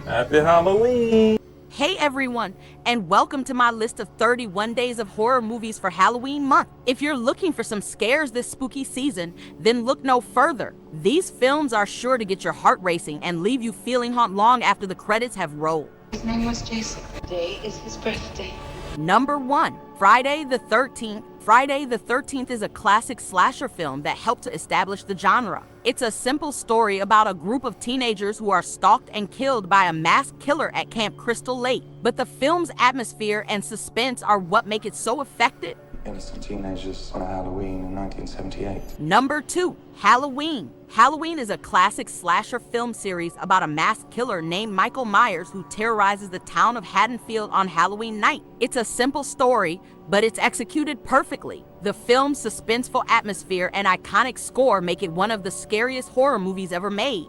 Happy Halloween! Hey everyone, and welcome to my list of 31 days of horror movies for Halloween month. If you're looking for some scares this spooky season, then look no further. These films are sure to get your heart racing and leave you feeling hot long after the credits have rolled. His name was Jason. Today is his birthday. Number 1. Friday the 13th. Friday the 13th is a classic slasher film that helped to establish the genre. It's a simple story about a group of teenagers who are stalked and killed by a masked killer at Camp Crystal Lake. But the film's atmosphere and suspense are what make it so effective. Innocent teenagers on a Halloween in 1978. Number 2. Halloween. Halloween is a classic slasher film series about a masked killer named Michael Myers who terrorizes the town of Haddonfield on Halloween night. It's a simple story, but it's executed perfectly. The film's suspenseful atmosphere and iconic score make it one of the scariest horror movies ever made.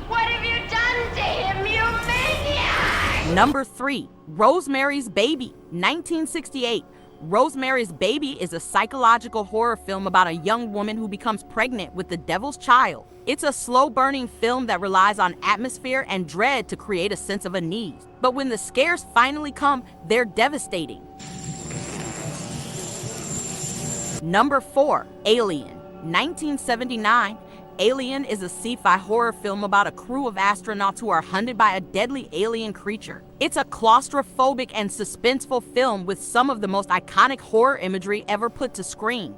What have you done to him, you maniac? Number 3. Rosemary's Baby. 1968. Rosemary's Baby is a psychological horror film about a young woman who becomes pregnant with the devil's child. It's a slow-burning film that relies on atmosphere and dread to create a sense of unease. But when the scares finally come, they're devastating. Number 4. Alien. 1979. Alien is a sci-fi horror film about a crew of astronauts who are hunted by a deadly alien creature. It's a claustrophobic and suspenseful film with some of the most iconic horror imagery ever put to screen.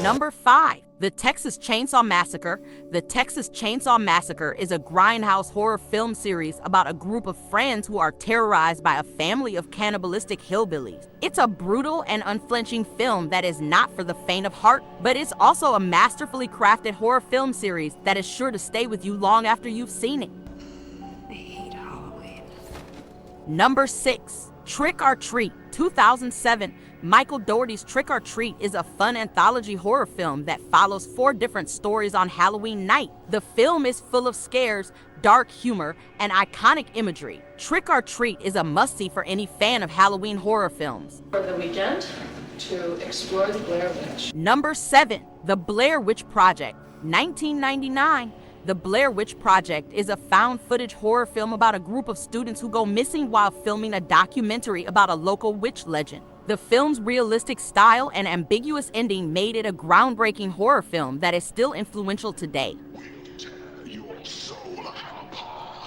Number 5. The Texas Chainsaw Massacre. The Texas Chainsaw Massacre is a grindhouse horror film series about a group of friends who are terrorized by a family of cannibalistic hillbillies. It's a brutal and unflinching film that is not for the faint of heart, but it's also a masterfully crafted horror film series that is sure to stay with you long after you've seen it. I hate Halloween. Number 6. Trick or Treat. 2007. Michael Dougherty's Trick or Treat is a fun anthology horror film that follows 4 different stories on Halloween night. The film is full of scares, dark humor, and iconic imagery. Trick or Treat is a must-see for any fan of Halloween horror films. For the weekend, to explore the Blair Witch. Number 7. The Blair Witch Project. 1999. The Blair Witch Project is a found-footage horror film about a group of students who go missing while filming a documentary about a local witch legend. The film's realistic style and ambiguous ending made it a groundbreaking horror film that is still influential today.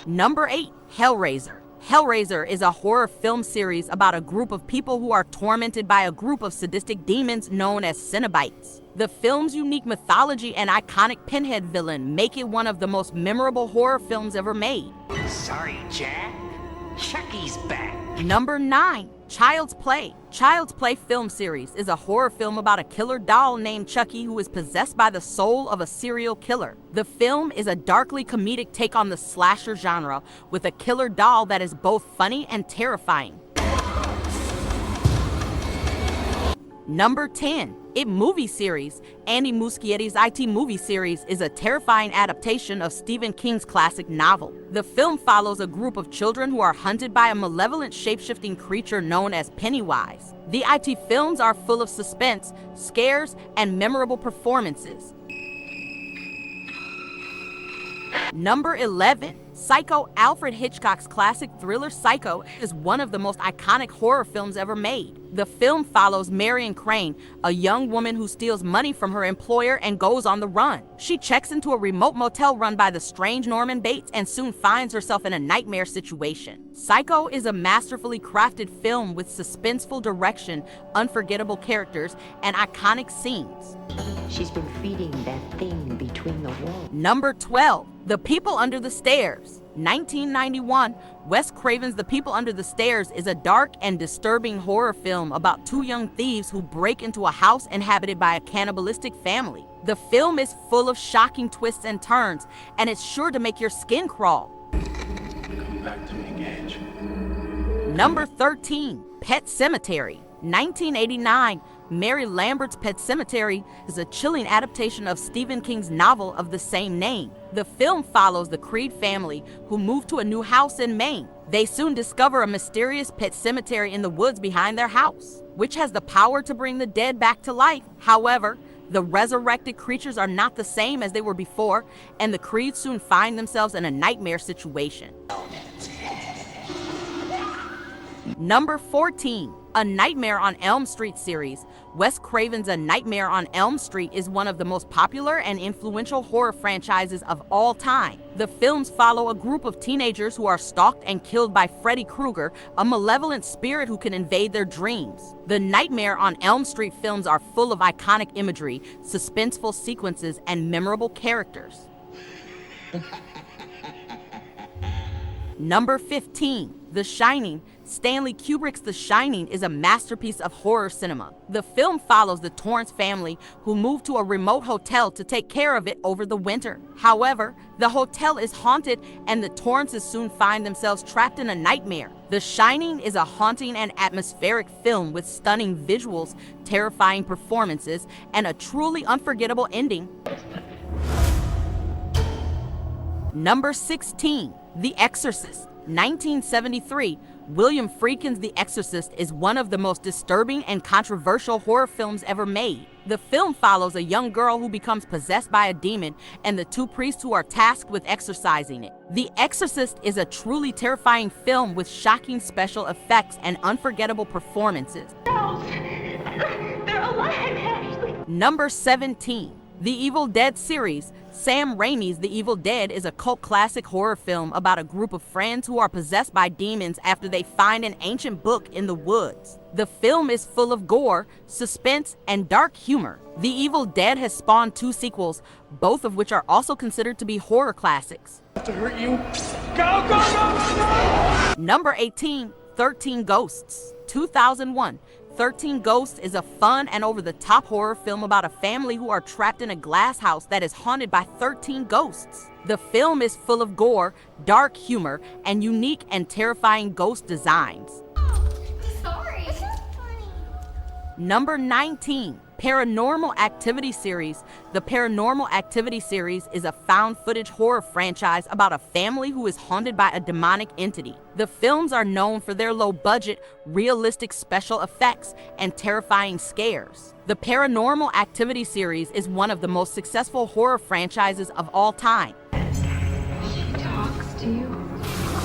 Number 8. Hellraiser. Hellraiser is a horror film series about a group of people who are tormented by a group of sadistic demons known as Cenobites. The film's unique mythology and iconic pinhead villain make it one of the most memorable horror films ever made. Sorry, Jack. Chucky's back. Number 9. Child's Play. Child's Play film series is a horror film about a killer doll named Chucky who is possessed by the soul of a serial killer. The film is a darkly comedic take on the slasher genre with a killer doll that is both funny and terrifying. Number 10. It Movie Series. Andy Muschietti's IT movie series is a terrifying adaptation of Stephen King's classic novel. The film follows a group of children who are hunted by a malevolent shape-shifting creature known as Pennywise. The IT films are full of suspense, scares, and memorable performances. Number 11. Psycho. Alfred Hitchcock's classic thriller Psycho is one of the most iconic horror films ever made. The film follows Marion Crane, a young woman who steals money from her employer and goes on the run. She checks into a remote motel run by the strange Norman Bates and soon finds herself in a nightmare situation. Psycho is a masterfully crafted film with suspenseful direction, unforgettable characters, and iconic scenes. She's been feeding that thing between the walls. Number 12. The People Under the Stairs. 1991, Wes Craven's The People Under the Stairs is a dark and disturbing horror film about 2 young thieves who break into a house inhabited by a cannibalistic family. The film is full of shocking twists and turns, and it's sure to make your skin crawl. Come back to me, Gage. Number 13. Pet Sematary. 1989, Mary Lambert's Pet Sematary is a chilling adaptation of Stephen King's novel of the same name. The film follows the Creed family who move to a new house in Maine. They soon discover a mysterious pet cemetery in the woods behind their house, which has the power to bring the dead back to life. However, The resurrected creatures are not the same as they were before, and the Creeds soon find themselves in a nightmare situation. Number 14, A Nightmare on Elm Street series. Wes Craven's A Nightmare on Elm Street is one of the most popular and influential horror franchises of all time. The films follow a group of teenagers who are stalked and killed by Freddy Krueger, a malevolent spirit who can invade their dreams. The Nightmare on Elm Street films are full of iconic imagery, suspenseful sequences, and memorable characters. Number 15, The Shining. Stanley Kubrick's The Shining is a masterpiece of horror cinema. The film follows the Torrance family who move to a remote hotel to take care of it over the winter. However, the hotel is haunted and the Torrances soon find themselves trapped in a nightmare. The Shining is a haunting and atmospheric film with stunning visuals, terrifying performances, and a truly unforgettable ending. Number 16, The Exorcist. 1973, William Friedkin's The Exorcist is one of the most disturbing and controversial horror films ever made. The film follows a young girl who becomes possessed by a demon and the two priests who are tasked with exorcising it. The Exorcist is a truly terrifying film with shocking special effects and unforgettable performances. They're alive, Ashley. Number 17, The Evil Dead series. Sam Raimi's The Evil Dead is a cult classic horror film about a group of friends who are possessed by demons after they find an ancient book in the woods. The film is full of gore, suspense, and dark humor. The Evil Dead has spawned 2 sequels, both of which are also considered to be horror classics. To hurt you. Go, go, go, go, go! Number 18, 13 Ghosts. 2001. 13 Ghosts is a fun and over-the-top horror film about a family who are trapped in a glass house that is haunted by 13 ghosts. The film is full of gore, dark humor, and unique and terrifying ghost designs. Sorry. It's not funny. Number 19, Paranormal Activity series. The Paranormal Activity series is a found-footage horror franchise about a family who is haunted by a demonic entity. The films are known for their low-budget, realistic special effects and terrifying scares. The Paranormal Activity series is one of the most successful horror franchises of all time. She talks to you.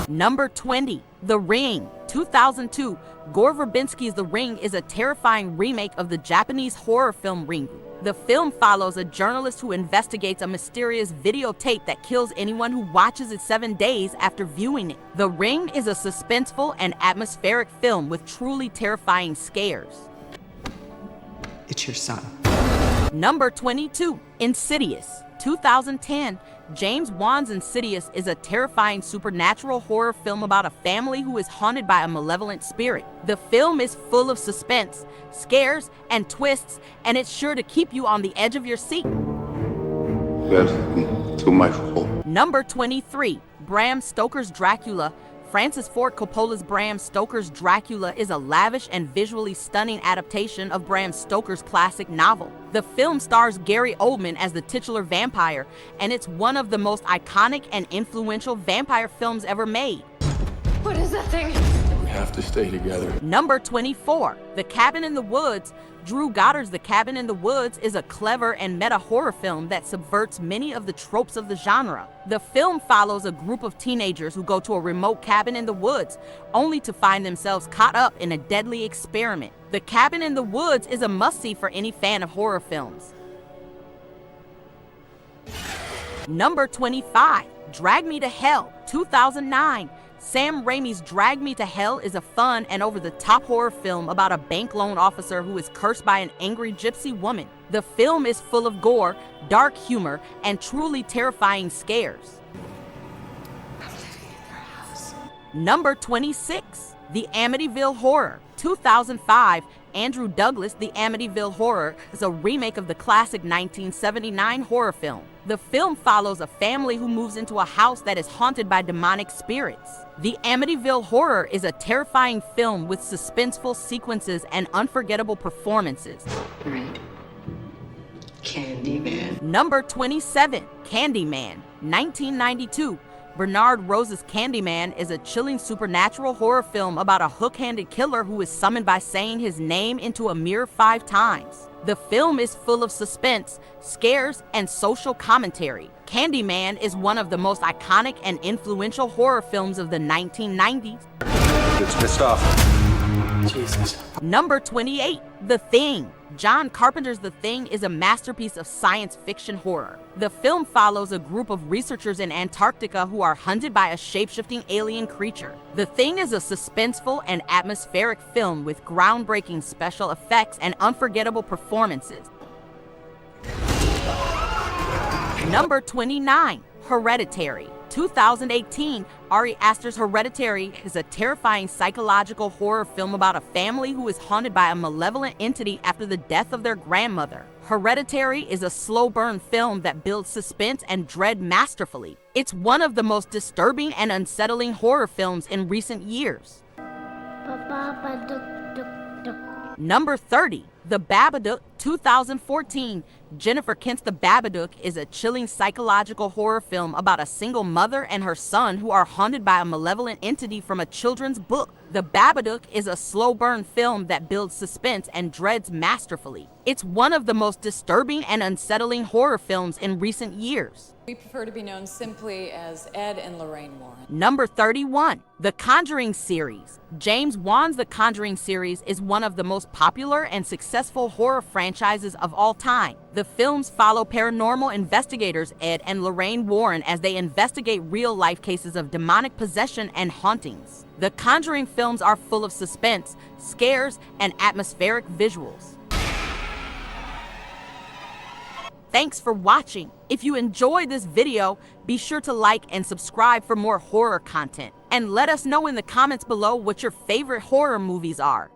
Number 20, The Ring. 2002, Gore Verbinski's The Ring is a terrifying remake of the Japanese horror film Ringu. The film follows a journalist who investigates a mysterious videotape that kills anyone who watches it 7 days after viewing it. The Ring is a suspenseful and atmospheric film with truly terrifying scares. It's your son. Number 22, Insidious. 2010, James Wan's Insidious is a terrifying supernatural horror film about a family who is haunted by a malevolent spirit. The film is full of suspense, scares, and twists, and it's sure to keep you on the edge of your seat. That's too much hole. Number 23, Bram Stoker's Dracula. Francis Ford Coppola's Bram Stoker's Dracula is a lavish and visually stunning adaptation of Bram Stoker's classic novel. The film stars Gary Oldman as the titular vampire, and it's one of the most iconic and influential vampire films ever made. What is that thing? We have to stay together. Number 24, The Cabin in the Woods. Drew Goddard's The Cabin in the Woods is a clever and meta horror film that subverts many of the tropes of the genre. The film follows a group of teenagers who go to a remote cabin in the woods, only to find themselves caught up in a deadly experiment. The Cabin in the Woods is a must-see for any fan of horror films. Number 25, Drag Me to Hell. 2009. Sam Raimi's Drag Me to Hell is a fun and over-the-top horror film about a bank loan officer who is cursed by an angry gypsy woman. The film is full of gore, dark humor, and truly terrifying scares. Number 26, The Amityville Horror. 2005, Andrew Douglas' The Amityville Horror is a remake of the classic 1979 horror film. The film follows a family who moves into a house that is haunted by demonic spirits. The Amityville Horror is a terrifying film with suspenseful sequences and unforgettable performances. Right. Candyman. Number 27, Candyman. 1992. Bernard Rose's Candyman is a chilling supernatural horror film about a hook-handed killer who is summoned by saying his name into a mirror 5 times. The film is full of suspense, scares, and social commentary. Candyman is one of the most iconic and influential horror films of the 1990s. It's pissed off. Jesus. Number 28, The Thing. John Carpenter's The Thing is a masterpiece of science fiction horror. The film follows a group of researchers in Antarctica who are hunted by a shape-shifting alien creature. The Thing is a suspenseful and atmospheric film with groundbreaking special effects and unforgettable performances. Number 29, Hereditary. 2018, Ari Aster's Hereditary is a terrifying psychological horror film about a family who is haunted by a malevolent entity after the death of their grandmother. Hereditary is a slow burn film that builds suspense and dread masterfully. It's one of the most disturbing and unsettling horror films in recent years. Number 30, The Babadook. 2014, Jennifer Kent's The Babadook is a chilling psychological horror film about a single mother and her son who are haunted by a malevolent entity from a children's book. The Babadook is a slow burn film that builds suspense and dreads masterfully. It's one of the most disturbing and unsettling horror films in recent years. We prefer to be known simply as Ed and Lorraine Warren. Number 31, The Conjuring series. James Wan's The Conjuring series is one of the most popular and successful horror franchises of all time. The films follow paranormal investigators Ed and Lorraine Warren as they investigate real-life cases of demonic possession and hauntings. The Conjuring films are full of suspense, scares, and atmospheric visuals. Thanks for watching. If you enjoyed this video, be sure to like and subscribe for more horror content. And let us know in the comments below what your favorite horror movies are.